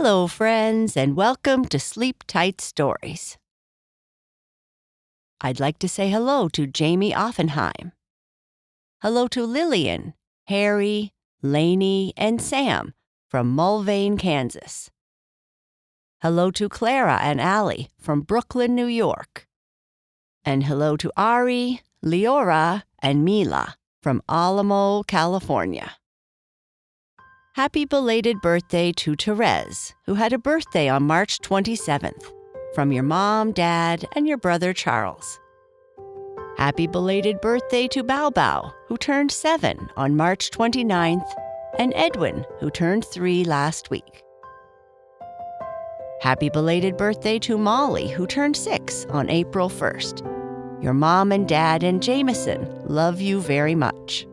Hello, friends, and welcome to Sleep Tight Stories. I'd like to say hello to Jamie Offenheim. Hello to Lillian, Harry, Lainey, and Sam from Mulvane, Kansas. Hello to Clara and Allie from Brooklyn, New York. And hello to Ari, Leora, and Mila from Alamo, California. Happy belated birthday to Therese, who had a birthday on March 27th, from your mom, dad, and your brother Charles. Happy belated birthday to Bao Bao, who turned 7 on March 29th, and Edwin, who turned 3 last week. Happy belated birthday to Molly, who turned 6 on April 1st. Your mom and dad and Jameson love you very much.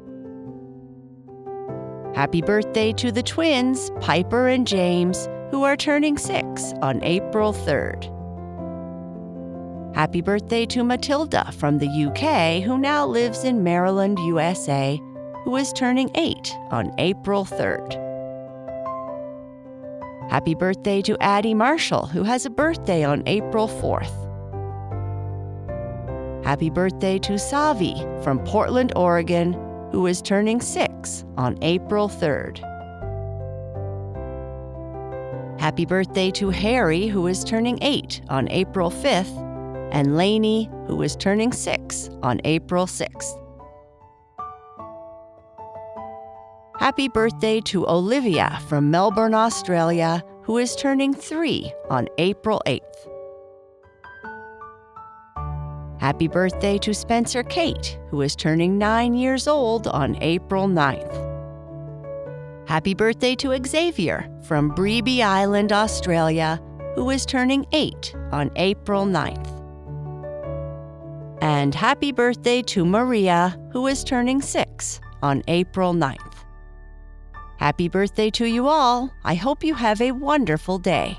Happy birthday to the twins, Piper and James, who are turning 6 on April 3rd. Happy birthday to Matilda from the UK, who now lives in Maryland, USA, who is turning 8 on April 3rd. Happy birthday to Addie Marshall, who has a birthday on April 4th. Happy birthday to Savi from Portland, Oregon, who is turning 6 on April 3rd. Happy birthday to Harry, who is turning 8 on April 5th, and Lainey, who is turning 6 on April 6th. Happy birthday to Olivia from Melbourne, Australia, who is turning 3 on April 8th. Happy birthday to Spencer Kate, who is turning 9 years old on April 9th. Happy birthday to Xavier from Brebe Island, Australia, who is turning 8 on April 9th. And happy birthday to Maria, who is turning 6 on April 9th. Happy birthday to you all. I hope you have a wonderful day.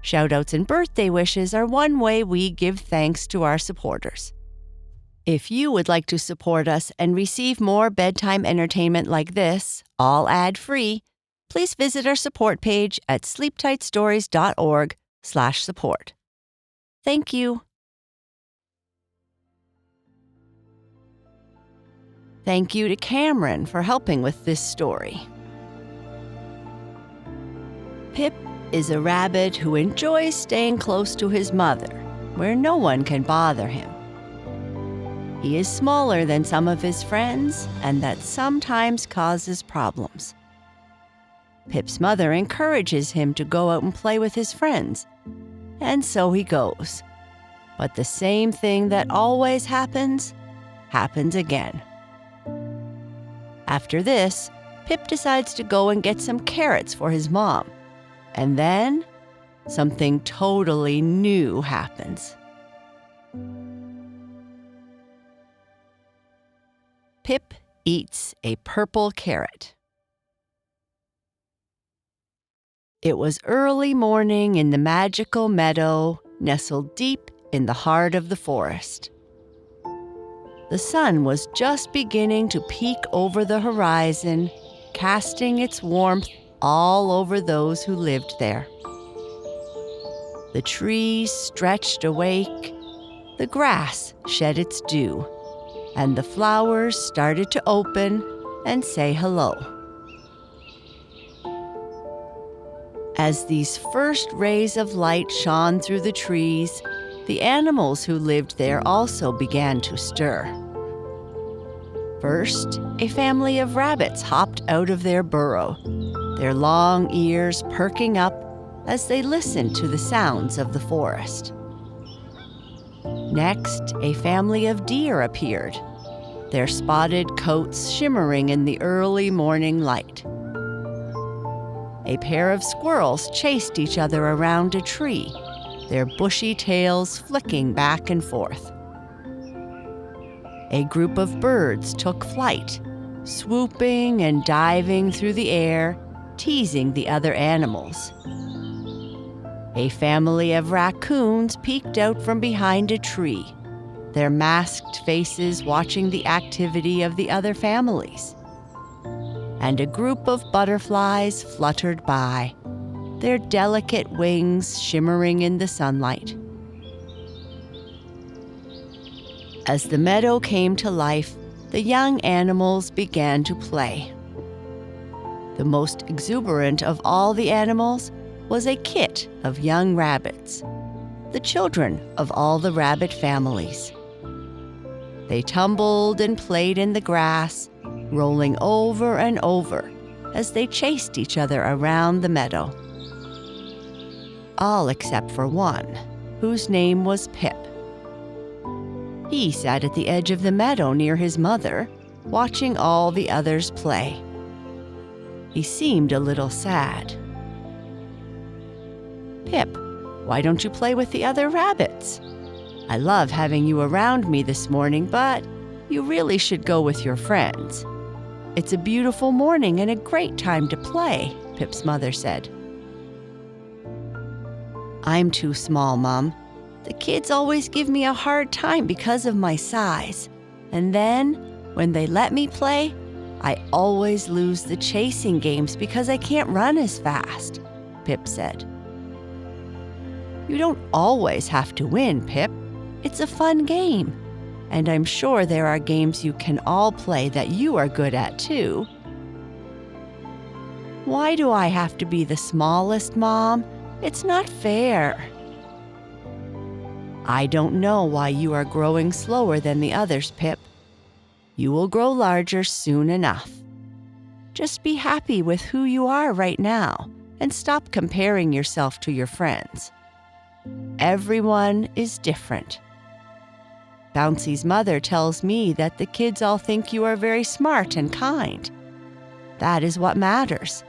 Shoutouts and birthday wishes are one way we give thanks to our supporters. If you would like to support us and receive more bedtime entertainment like this, all ad-free, please visit our support page at sleeptightstories.org/support. Thank you. Thank you to Cameron for helping with this story. Pip is a rabbit who enjoys staying close to his mother, where no one can bother him. He is smaller than some of his friends, and that sometimes causes problems. Pip's mother encourages him to go out and play with his friends, and so he goes. But the same thing that always happens again. After this, Pip decides to go and get some carrots for his mom. And then, something totally new happens. Pip eats a purple carrot. It was early morning in the magical meadow, nestled deep in the heart of the forest. The sun was just beginning to peek over the horizon, casting its warmth all over those who lived there. The trees stretched awake, the grass shed its dew, and the flowers started to open and say hello. As these first rays of light shone through the trees, the animals who lived there also began to stir. First, a family of rabbits hopped out of their burrow, their long ears perking up as they listened to the sounds of the forest. Next, a family of deer appeared, their spotted coats shimmering in the early morning light. A pair of squirrels chased each other around a tree, their bushy tails flicking back and forth. A group of birds took flight, swooping and diving through the air, teasing the other animals. A family of raccoons peeked out from behind a tree, their masked faces watching the activity of the other families. And a group of butterflies fluttered by, their delicate wings shimmering in the sunlight. As the meadow came to life, the young animals began to play. The most exuberant of all the animals was a kit of young rabbits, the children of all the rabbit families. They tumbled and played in the grass, rolling over and over as they chased each other around the meadow. All except for one, whose name was Pip. He sat at the edge of the meadow near his mother, watching all the others play. He seemed a little sad. "Pip, why don't you play with the other rabbits? I love having you around me this morning, but you really should go with your friends. It's a beautiful morning and a great time to play," Pip's mother said. "I'm too small, Mom. The kids always give me a hard time because of my size. And then, when they let me play, I always lose the chasing games because I can't run as fast," Pip said. "You don't always have to win, Pip. It's a fun game. And I'm sure there are games you can all play that you are good at too." "Why do I have to be the smallest, Mom? It's not fair." "I don't know why you are growing slower than the others, Pip. You will grow larger soon enough. Just be happy with who you are right now and stop comparing yourself to your friends. Everyone is different. Bouncy's mother tells me that the kids all think you are very smart and kind. That is what matters.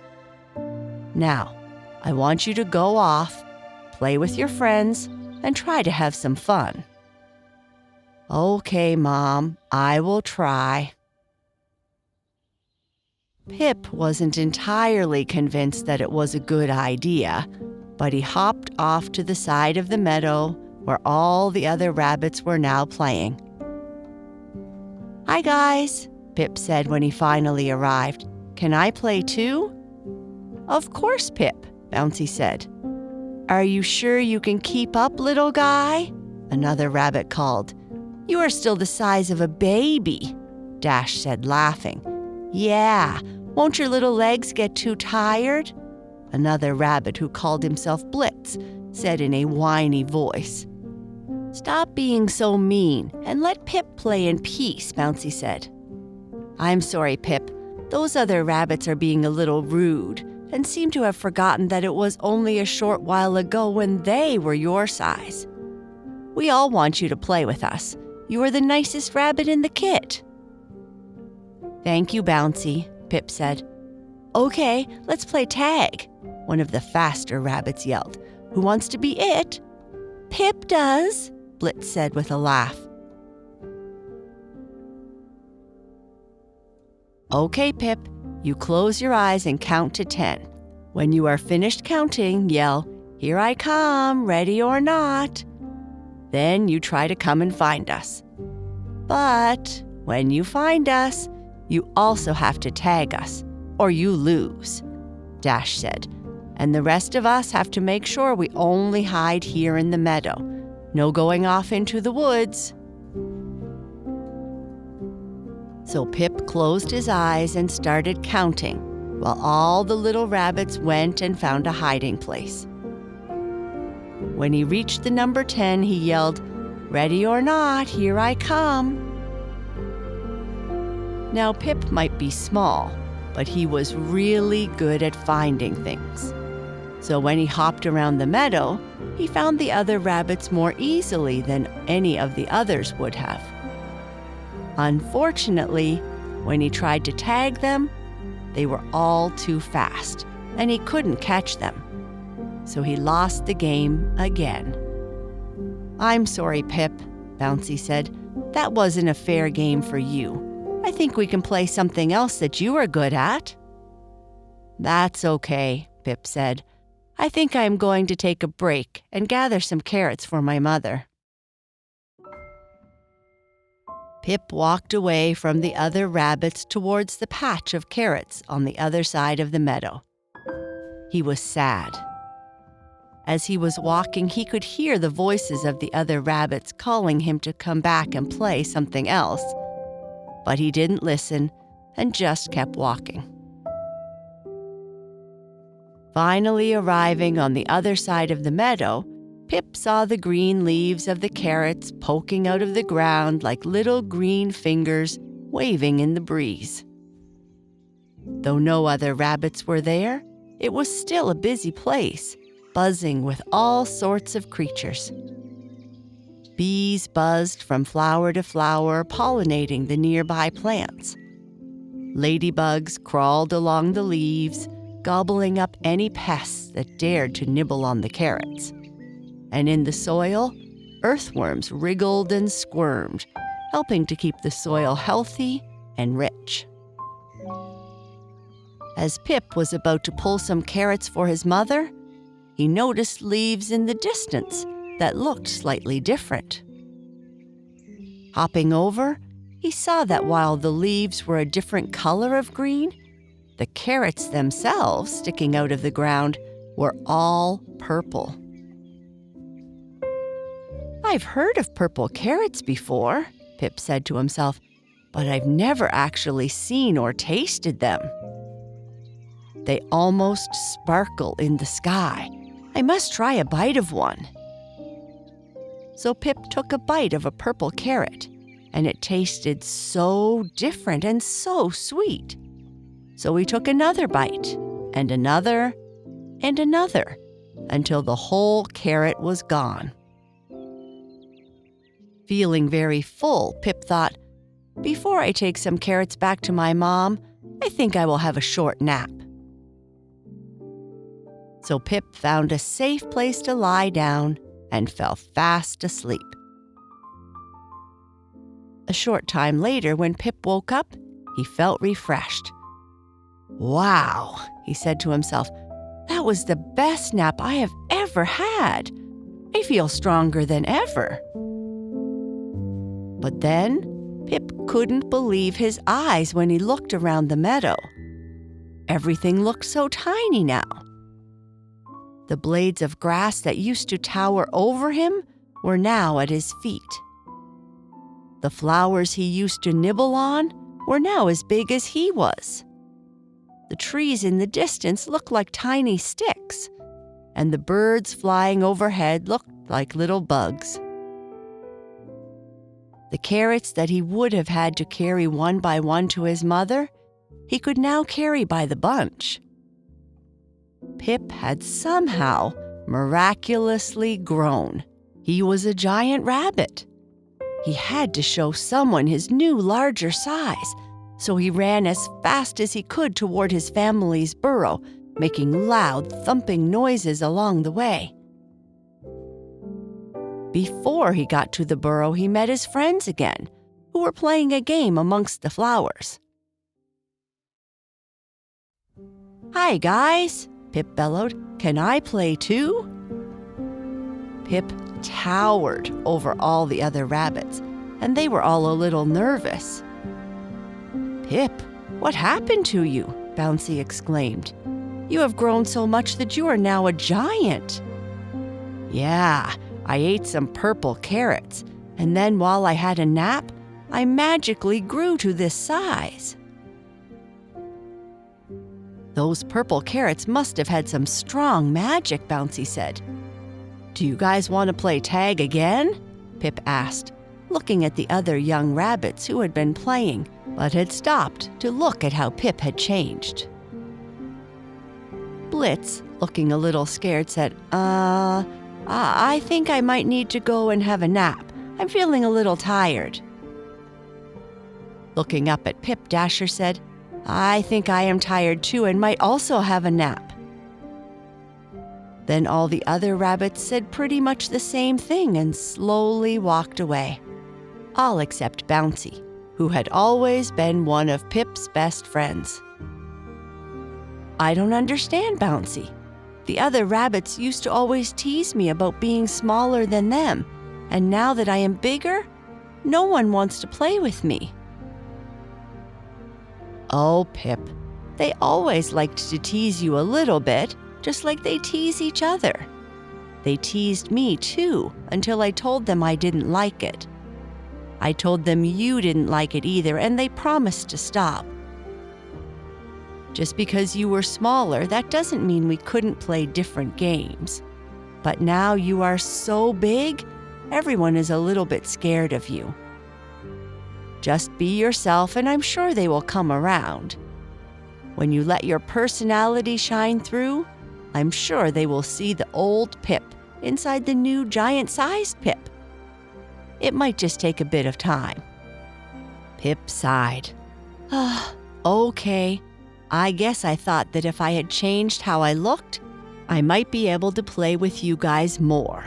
Now, I want you to go off, play with your friends, and try to have some fun." "Okay, Mom, I will try." Pip wasn't entirely convinced that it was a good idea, but he hopped off to the side of the meadow where all the other rabbits were now playing. "Hi, guys," Pip said when he finally arrived. "Can I play too?" "Of course, Pip," Bouncy said. "Are you sure you can keep up, little guy?" another rabbit called. "You are still the size of a baby," Dash said, laughing. "Yeah, won't your little legs get too tired?" another rabbit who called himself Blitz said in a whiny voice. "Stop being so mean and let Pip play in peace," Bouncy said. "I'm sorry, Pip. Those other rabbits are being a little rude and seem to have forgotten that it was only a short while ago when they were your size. We all want you to play with us. You are the nicest rabbit in the kit." "Thank you, Bouncy," Pip said. "Okay, let's play tag," one of the faster rabbits yelled. "Who wants to be it?" "Pip does," Blitz said with a laugh. "Okay, Pip, you close your eyes and count to 10. When you are finished counting, yell, 'Here I come, ready or not.' Then you try to come and find us. But when you find us, you also have to tag us, or you lose," Dash said. "And the rest of us have to make sure we only hide here in the meadow. No going off into the woods." So Pip closed his eyes and started counting, while all the little rabbits went and found a hiding place. When he reached the number 10, he yelled, "Ready or not, here I come." Now, Pip might be small, but he was really good at finding things. So when he hopped around the meadow, he found the other rabbits more easily than any of the others would have. Unfortunately, when he tried to tag them, they were all too fast, and he couldn't catch them. So he lost the game again. "I'm sorry, Pip," Bouncy said. "That wasn't a fair game for you. I think we can play something else that you are good at." "That's okay," Pip said. "I think I am going to take a break and gather some carrots for my mother." Pip walked away from the other rabbits towards the patch of carrots on the other side of the meadow. He was sad. As he was walking, he could hear the voices of the other rabbits calling him to come back and play something else. But he didn't listen and just kept walking. Finally arriving on the other side of the meadow, Pip saw the green leaves of the carrots poking out of the ground like little green fingers waving in the breeze. Though no other rabbits were there, it was still a busy place, buzzing with all sorts of creatures. Bees buzzed from flower to flower, pollinating the nearby plants. Ladybugs crawled along the leaves, gobbling up any pests that dared to nibble on the carrots. And in the soil, earthworms wriggled and squirmed, helping to keep the soil healthy and rich. As Pip was about to pull some carrots for his mother, he noticed leaves in the distance that looked slightly different. Hopping over, he saw that while the leaves were a different color of green, the carrots themselves sticking out of the ground were all purple. "I've heard of purple carrots before," Pip said to himself, "but I've never actually seen or tasted them. They almost sparkle in the sky. I must try a bite of one." So Pip took a bite of a purple carrot, and it tasted so different and so sweet. So he took another bite, and another, and another, until the whole carrot was gone. Feeling very full, Pip thought, "Before I take some carrots back to my mom, I think I will have a short nap." So Pip found a safe place to lie down and fell fast asleep. A short time later, when Pip woke up, he felt refreshed. "Wow," he said to himself, "that was the best nap I have ever had. I feel stronger than ever." But then, Pip couldn't believe his eyes when he looked around the meadow. Everything looked so tiny now. The blades of grass that used to tower over him were now at his feet. The flowers he used to nibble on were now as big as he was. The trees in the distance looked like tiny sticks, and the birds flying overhead looked like little bugs. The carrots that he would have had to carry one by one to his mother, he could now carry by the bunch. Pip had somehow miraculously grown. He was a giant rabbit. He had to show someone his new larger size, so he ran as fast as he could toward his family's burrow, making loud thumping noises along the way. Before he got to the burrow, he met his friends again, who were playing a game amongst the flowers. "Hi, guys," Pip bellowed. "Can I play too?" Pip towered over all the other rabbits, and they were all a little nervous. "Pip, what happened to you?" Bouncy exclaimed. "You have grown so much that you are now a giant." "Yeah, I ate some purple carrots, and then while I had a nap, I magically grew to this size." "Those purple carrots must have had some strong magic," Bouncy said. "Do you guys want to play tag again?" Pip asked, looking at the other young rabbits who had been playing, but had stopped to look at how Pip had changed. Blitz, looking a little scared, said, I think I might need to go and have a nap. I'm feeling a little tired." Looking up at Pip, Dasher said, "I think I am tired too and might also have a nap." Then all the other rabbits said pretty much the same thing and slowly walked away, all except Bouncy, who had always been one of Pip's best friends. "I don't understand, Bouncy. The other rabbits used to always tease me about being smaller than them, and now that I am bigger, no one wants to play with me." "Oh, Pip, they always liked to tease you a little bit, just like they tease each other. They teased me too until I told them I didn't like it. I told them you didn't like it either, and they promised to stop. Just because you were smaller, that doesn't mean we couldn't play different games. But now you are so big, everyone is a little bit scared of you. Just be yourself, and I'm sure they will come around. When you let your personality shine through, I'm sure they will see the old Pip inside the new giant-sized Pip. It might just take a bit of time. Pip sighed. Okay. I guess I thought that if I had changed how I looked, I might be able to play with you guys more.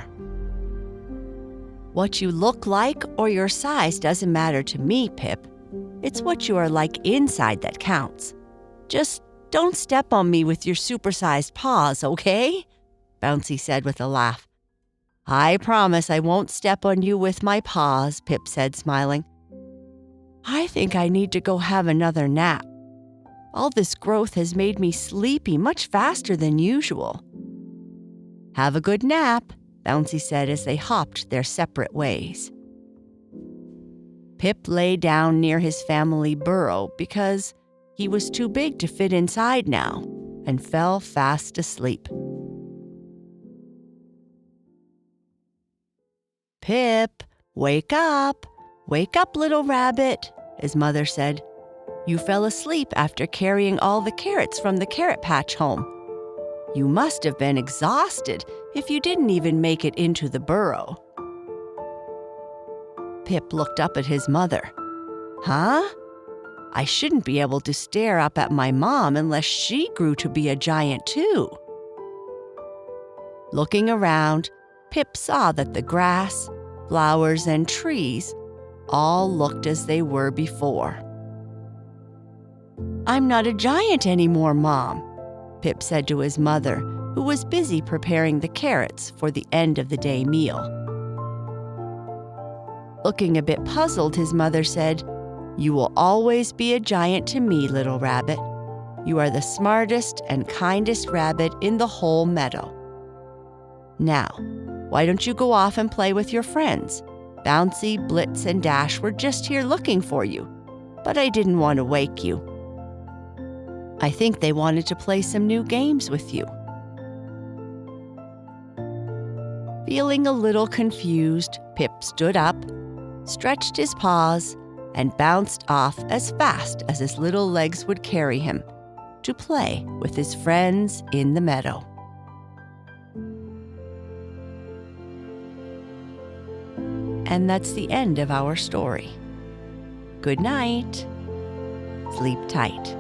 What you look like or your size doesn't matter to me, Pip. It's what you are like inside that counts. Just don't step on me with your supersized paws, okay? Bouncy said with a laugh. I promise I won't step on you with my paws, Pip said, smiling. I think I need to go have another nap. All this growth has made me sleepy much faster than usual. Have a good nap, Bouncy said as they hopped their separate ways. Pip lay down near his family burrow because he was too big to fit inside now and fell fast asleep. Pip, wake up! Wake up, little rabbit, his mother said. You fell asleep after carrying all the carrots from the carrot patch home. You must have been exhausted if you didn't even make it into the burrow. Pip looked up at his mother. Huh? I shouldn't be able to stare up at my mom unless she grew to be a giant too. Looking around, Pip saw that the grass, flowers, and trees all looked as they were before. I'm not a giant anymore, Mom, Pip said to his mother, who was busy preparing the carrots for the end of the day meal. Looking a bit puzzled, his mother said, You will always be a giant to me, little rabbit. You are the smartest and kindest rabbit in the whole meadow. Now, why don't you go off and play with your friends? Bouncy, Blitz, and Dash were just here looking for you, but I didn't want to wake you. I think they wanted to play some new games with you. Feeling a little confused, Pip stood up, stretched his paws, and bounced off as fast as his little legs would carry him to play with his friends in the meadow. And that's the end of our story. Good night. Sleep tight.